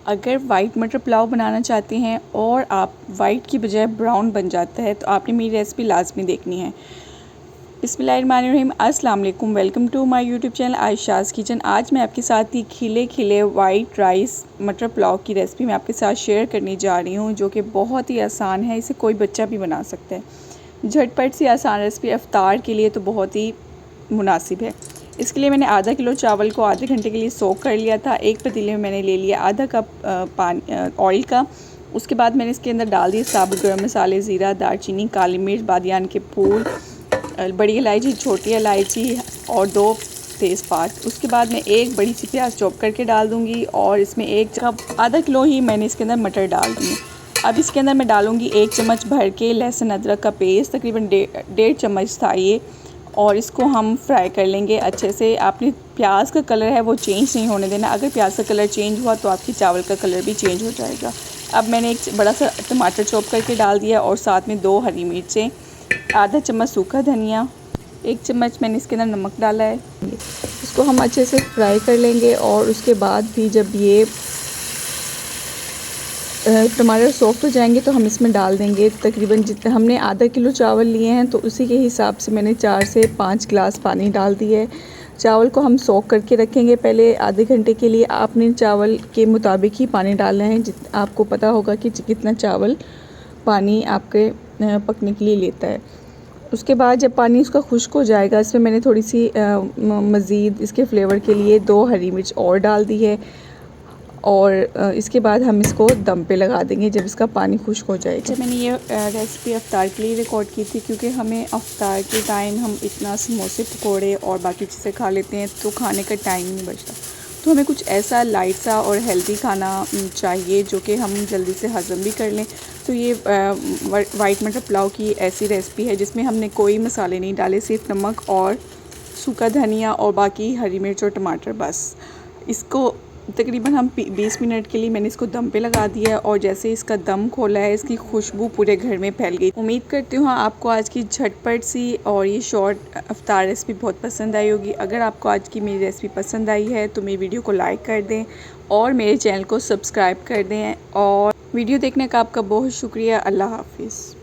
अगर वाइट मटर पुलाव बनाना चाहते हैं और आप वाइट की बजाय ब्राउन बन जाता है तो आपने मेरी रेसिपी लाजमी देखनी है। बिस्मिल्लाहिर्रहमानिर्रहीम, अस्सलाम वालेकुम, welcome to my YouTube channel Ayesha's kitchen. आज मैं आपके साथ ही खिले खिले वाइट राइस मटर पुलाव की रेसिपी मैं आपके साथ शेयर करने जा रही हूँ, जो कि बहुत ही आसान है। इसे कोई बच्चा भी बना सकता है। झटपट सी आसान रेसिपी इफ्तार के लिए तो बहुत ही मुनासिब है। इसके लिए मैंने आधा किलो चावल को आधे घंटे के लिए सोक कर लिया था। एक पतीले में मैंने ले लिया आधा कप पानी ऑयल का। उसके बाद मैंने इसके अंदर डाल दिए साबुत गरम मसाले, ज़ीरा, दालचीनी, काली मिर्च, बादियान के फूल, बड़ी इलायची, छोटी इलायची और 2 तेज़पात। उसके बाद मैं एक बड़ी सी प्याज चॉप करके डाल दूँगी और इसमें एक कप आधा किलो ही मैंने इसके अंदर मटर डाल दिए। अब इसके अंदर मैं डालूँगी 1 चम्मच भर के लहसुन अदरक का पेस्ट, तकरीबन 1.5 चम्मच था ये, और इसको हम फ्राई कर लेंगे अच्छे से। आपने प्याज का कलर है वो चेंज नहीं होने देना। अगर प्याज का कलर चेंज हुआ तो आपकी चावल का कलर भी चेंज हो जाएगा। अब मैंने एक बड़ा सा टमाटर चॉप करके डाल दिया और साथ में 2 हरी मिर्चें, आधा चम्मच सूखा धनिया, 1 चम्मच मैंने इसके अंदर नमक डाला है। इसको हम अच्छे से फ्राई कर लेंगे और उसके बाद भी जब ये टमाटर सॉफ्ट हो जाएंगे तो हम इसमें डाल देंगे तकरीबन जितने हमने आधा किलो चावल लिए हैं तो उसी के हिसाब से मैंने 4 से 5 गिलास पानी डाल दिया है। चावल को हम सोक करके रखेंगे पहले आधे घंटे के लिए। आपने चावल के मुताबिक ही पानी डालना है। आपको पता होगा कि कितना चावल पानी आपके पकने के लिए लेता है। उसके बाद जब पानी उसका खुश्क हो जाएगा, इसमें मैंने थोड़ी सी मज़ीद इसके फ्लेवर के लिए 2 हरी मिर्च और डाल दी है और इसके बाद हम इसको दम पे लगा देंगे जब इसका पानी खुश्क हो जाएगा। जब मैंने ये रेसिपी अफ्तार के लिए रिकॉर्ड की थी, क्योंकि हमें अफ्तार के टाइम हम इतना समोसे पकोड़े और बाकी चीज़ें खा लेते हैं तो खाने का टाइम नहीं बचता, तो हमें कुछ ऐसा लाइट सा और हेल्दी खाना चाहिए जो कि हम जल्दी से हज़म भी कर लें। तो ये वाइट मटर पुलाव की ऐसी रेसिपी है जिसमें हमने कोई मसाले नहीं डाले, सिर्फ नमक और सूखा धनिया और बाकी हरी मिर्च और टमाटर बस। इसको तकरीबन हम 20 मिनट के लिए मैंने इसको दम पे लगा दिया है और जैसे इसका दम खोला है इसकी खुशबू पूरे घर में फैल गई। उम्मीद करती हूँ आपको आज की झटपट सी और ये शॉर्ट अफ्तार रेसिपी बहुत पसंद आई होगी। अगर आपको आज की मेरी रेसिपी पसंद आई है तो मेरी वीडियो को लाइक कर दें और मेरे चैनल को सब्सक्राइब कर दें, और वीडियो देखने का आपका बहुत शुक्रिया। अल्लाह हाफिज़।